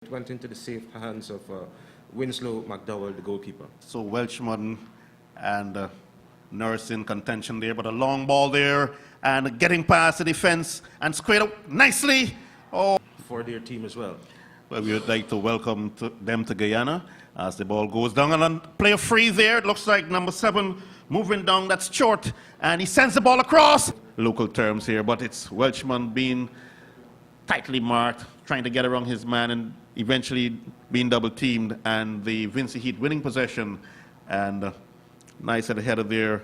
It went into the safe hands of Winslow McDowell, the goalkeeper. So Welshman and Nurse in contention there, but a long ball there and getting past the defense and squared up nicely. Oh, For their team as well. well, we would like to welcome them to Guyana as the ball goes down and then play a free there. It looks like number 7 moving down. That's short, and he sends the ball across. Local terms here, but it's Welshman being tightly marked, trying to get around his man and eventually being double teamed, and the Vincent Heat winning possession. And nice at the header there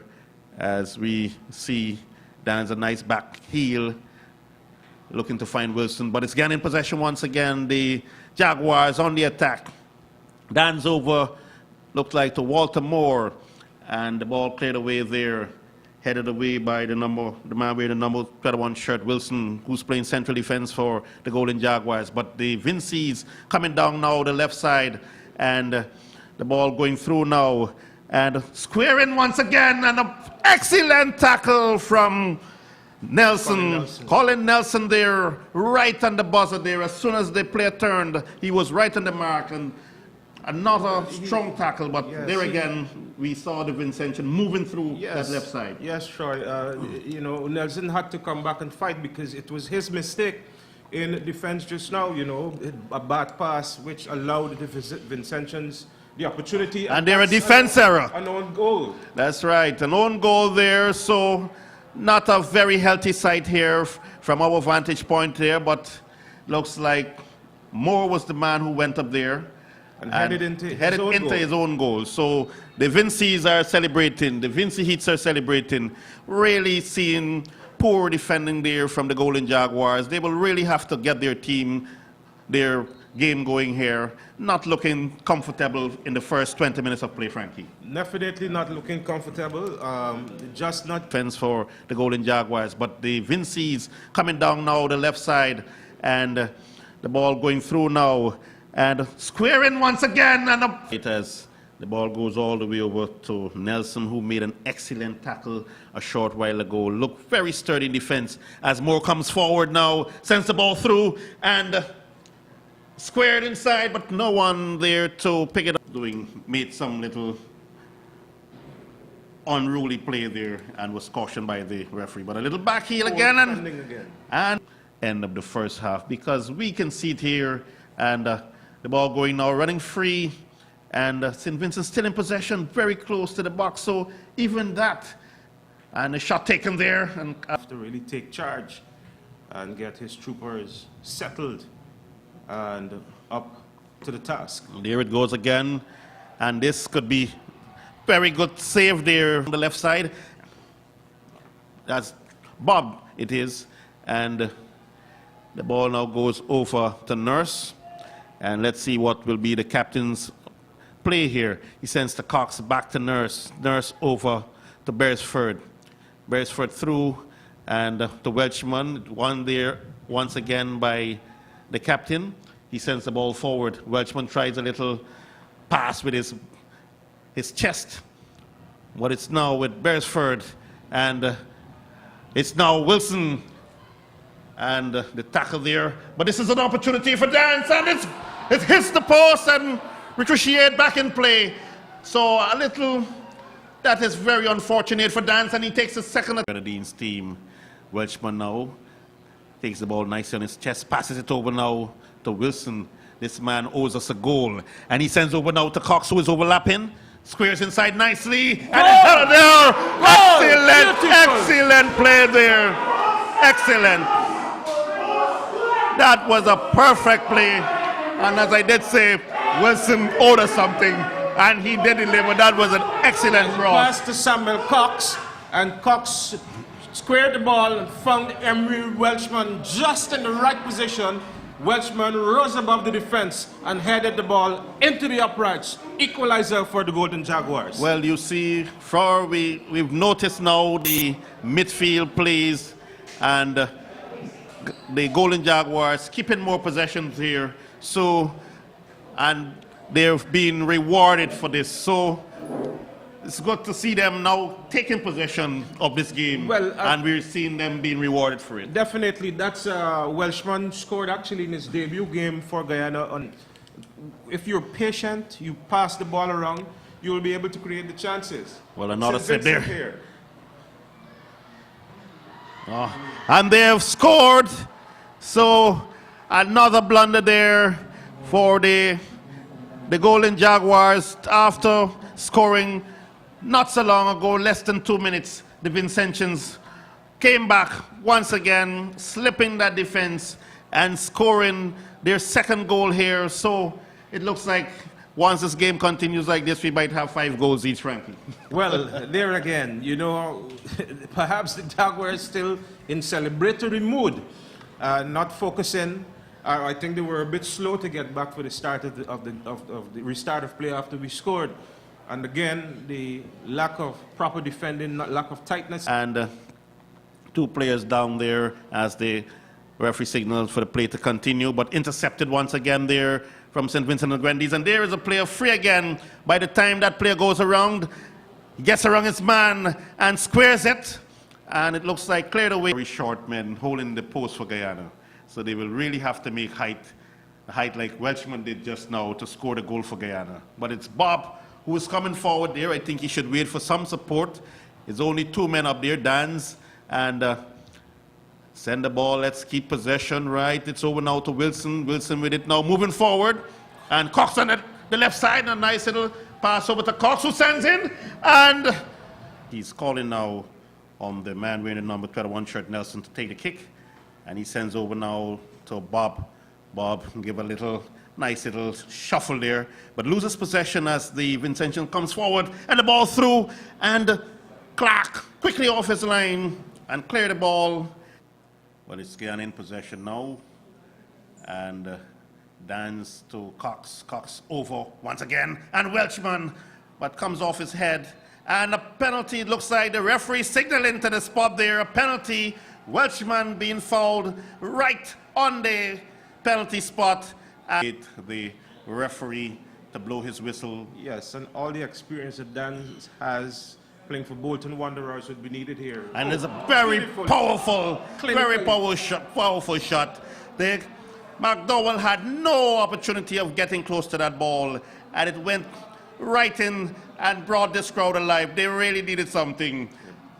as we see Dan's a nice back heel looking to find Wilson, but it's again in possession once again. The Jaguars on the attack. Dan's over, looked like to Walter Moore, and the ball cleared away there, headed away by the man wearing the number 21 shirt, Wilson, who's playing central defense for the Golden Jaguars. But the Vinci's coming down now the left side, and the ball going through now, and squaring once again, and an excellent tackle from Colin Nelson there, right on the buzzer there. As soon as the player turned, he was right on the mark, and another strong tackle, but there again, we saw the Vincentian moving through that left side. Yes, Troy. You know, Nelson had to come back and fight because it was his mistake in defense just now, you know, a bad pass which allowed the Vincentians the opportunity. And they're a defense error. An own goal. That's right, an own goal there, so not a very healthy sight here from our vantage point there, but looks like Moore was the man who went up there and headed into his own goal. So the Vinci's are celebrating, the Vinci Heats are celebrating, really seeing poor defending there from the Golden Jaguars. They will really have to get their team, their game going here. Not looking comfortable in the first 20 minutes of play, Frankie. Definitely not looking comfortable, just not. Defense for the Golden Jaguars, but the Vinci's coming down now the left side, and the ball going through now, and squaring once again, and it as the ball goes all the way over to Nelson, who made an excellent tackle a short while ago. Look very sturdy in defense as Moore comes forward now, sends the ball through, and squared inside, but no one there to pick it up. Made some little unruly play there and was cautioned by the referee. But a little back heel again, and end of the first half, because we can see it here, and the ball going now, running free, and St. Vincent still in possession, very close to the box. So even that, and a shot taken there, and have to really take charge and get his troopers settled and up to the task. There it goes again, and this could be very good save there on the left side. That's Bob, it is, and the ball now goes over to Nurse, and let's see what will be the captain's play here. He sends the Cox back to Nurse, Nurse over to Beresford, Beresford through, and the Welshman, one there once again by the captain. He sends the ball forward. Welshman tries a little pass with his chest. But it's now with Beresford, and it's now Wilson, and the tackle there. But this is an opportunity for Dance, and it hits the post and ricocheted back in play. So a little, that is very unfortunate for Dance, and he takes the second. Grenadine's team. Welshman now takes the ball nicely on his chest, passes it over now to Wilson. This man owes us a goal, and he sends over now to Cox, who is overlapping, squares inside nicely, and it's out of there. Excellent play there. Excellent. That was a perfect play, and as I did say, Wilson owed us something, and he did deliver. That was an excellent cross. Pass to Samuel Cox, and Cox squared the ball and found Emery Welshman just in the right position. Welshman rose above the defense and headed the ball into the uprights. Equalizer for the Golden Jaguars. Well, you see, we've noticed now the midfield plays, and the Golden Jaguars keeping more possessions here. So, and they've been rewarded for this. So, it's good to see them now taking possession of this game, Well, and we're seeing them being rewarded for it. Definitely, that's Welshman scored actually in his debut game for Guyana. If you're patient, you pass the ball around, you will be able to create the chances. Well, another St. set there. Vincent here. And they have scored. So another blunder there for the Golden Jaguars after scoring not so long ago, less than 2 minutes. The Vincentians came back once again, slipping that defense and scoring their second goal here. So it looks like once this game continues like this, we might have 5 goals each, Frankie. Well, there again, you know, perhaps the Jaguars still in celebratory mood, not focusing. I think they were a bit slow to get back for the start of the restart of play after we scored. And again, the lack of proper defending, lack of tightness. And 2 players down there as the referee signaled for the play to continue, but intercepted once again there from St. Vincent and the Grenadines. And there is a player free again. By the time that player goes around, he gets around his man and squares it. And it looks like cleared away. Very short men holding the post for Guyana. So they will really have to make height like Welshman did just now to score the goal for Guyana. But it's Bob who is coming forward there. I think he should wait for some support. There's only 2 men up there, Dans and send the ball. Let's keep possession, right? It's over now to Wilson. Wilson with it now, moving forward. And Cox on the left side. A nice little pass over to Cox, who sends in. And he's calling now on the man wearing the number 21 shirt, Nelson, to take the kick. And he sends over now to Bob. Bob give a nice little shuffle there, but loses possession as the Vincentian comes forward. And the ball through. And Clark quickly off his line and clear the ball. Well, it's Guyana in possession now. And Dans to Cox. Cox over once again. And Welshman, but comes off his head. And a penalty, it looks like the referee signaling to the spot there. A penalty. Welshman being fouled right on the penalty spot. And the referee to blow his whistle. Yes, and all the experience that Dan has playing for Bolton Wanderers would be needed here. And it's a very powerful shot. The McDowell had no opportunity of getting close to that ball, and it went right in and brought this crowd alive. They really needed something.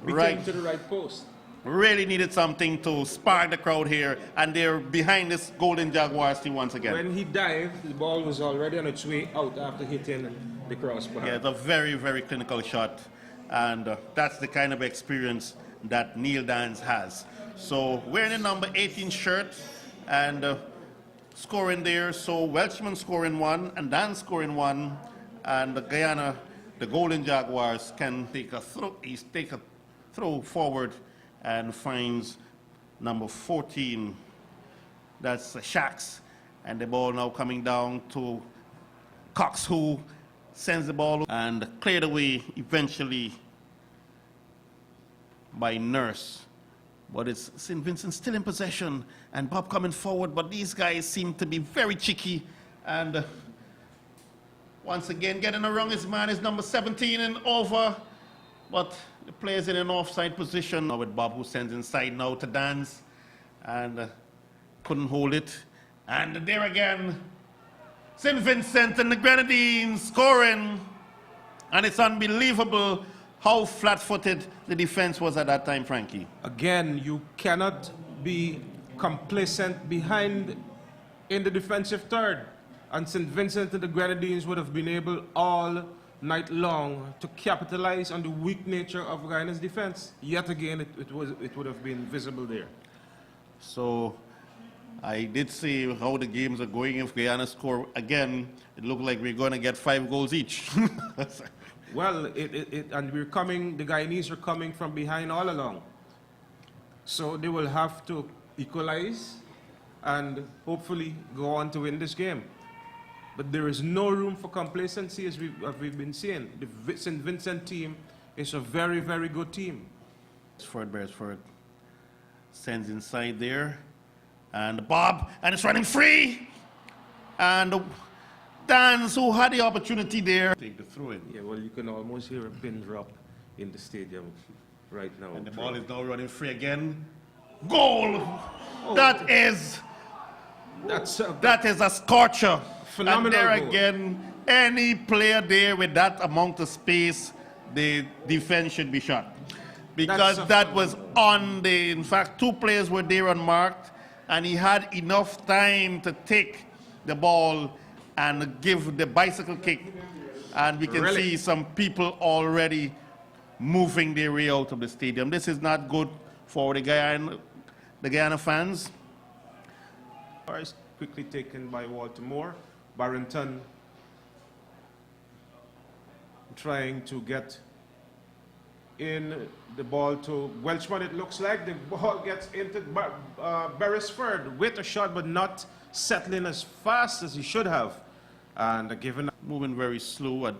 Came to the right post. Really needed something to spark the crowd here, and they're behind this Golden Jaguars team once again. When he dived, the ball was already on its way out after hitting the crossbar. Yeah, it's a very, very clinical shot. And that's the kind of experience that Neil Dans has. So wearing the number 18 shirt and scoring there. So Welshman scoring 1 and Dan scoring 1. And Guyana, the Golden Jaguars, can take a throw forward and finds number 14. That's Shacks. And the ball now coming down to Cox, who sends the ball and cleared away eventually by Nurse. But it's St. Vincent still in possession and Bob coming forward, but these guys seem to be very cheeky. And once again getting around his man is number 17 and over, but the player's in an offside position. Now with Bob, who sends inside now to Dance and couldn't hold it. And there again, St. Vincent and the Grenadines scoring. And it's unbelievable how flat-footed the defense was at that time, Frankie. Again, you cannot be complacent behind in the defensive third. And St. Vincent and the Grenadines would have been able all night long to capitalize on the weak nature of Guyana's defense. Yet again, it would have been visible there. So I did see how the games are going. If Guyana score again, it looked like we're going to get 5 goals each. Well, and the Guyanese are coming from behind all along. So they will have to equalize and hopefully go on to win this game. But there is no room for complacency as we've been seeing. The St. Vincent team is a very, very good team. Beresford sends inside there. And Bob, and it's running free. And Dans, who had the opportunity there. Take the throw in. Yeah, well, you can almost hear a pin drop in the stadium right now. And the ball is now running free again. Goal! That is a scorcher. Phenomenal And there goal. again, any player there with that amount of space, the defense should be shot. Because that was on the, in fact, 2 players were there unmarked, and he had enough time to take the ball and give the bicycle kick. And we can see some people already moving their way out of the stadium. This is not good for the Guyana fans. Is quickly taken by Baltimore. Barrington trying to get in the ball to Welchman. It looks like the ball gets into Beresford with a shot, but not settling as fast as he should have. And given Moving very slow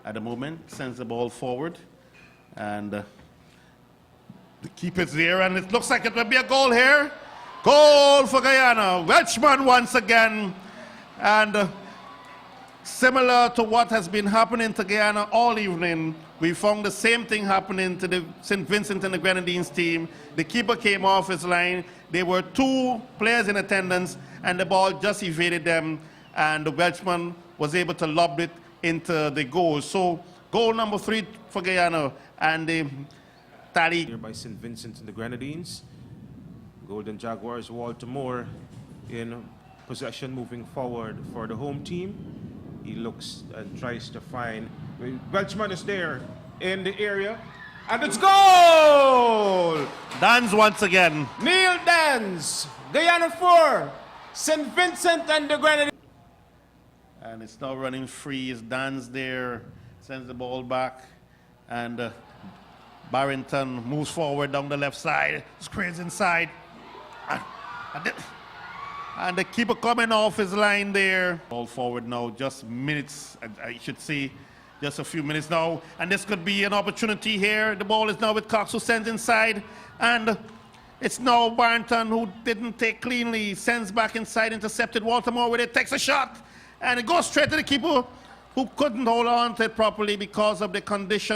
at the moment, sends the ball forward. And the keeper's there, and it looks like it will be a goal here. Goal for Guyana. Welchman once again. And similar to what has been happening to Guyana all evening, we found the same thing happening to the St. Vincent and the Grenadines team. The keeper came off his line. There were 2 players in attendance, and the ball just evaded them, and the Welchman was able to lob it into the goal. So goal number 3 for Guyana, and the tally. Here by St. Vincent and the Grenadines. Golden Jaguars, Baltimore in possession moving forward for the home team. He looks and tries to find. Welchman is there in the area. And it's goal! Dans once again. Neil Dans, Guyana 4, St. Vincent and the Grenadines. And it's now running free. It's Dans there, sends the ball back. And Barrington moves forward down the left side, squares inside. And the keeper coming off his line there. Ball forward now, just minutes, I should say, just a few minutes now. And this could be an opportunity here. The ball is now with Cox, who sends inside. And it's now Barrington, who didn't take cleanly, sends back inside, intercepted Baltimore with it, takes a shot. And it goes straight to the keeper, who couldn't hold on to it properly because of the condition.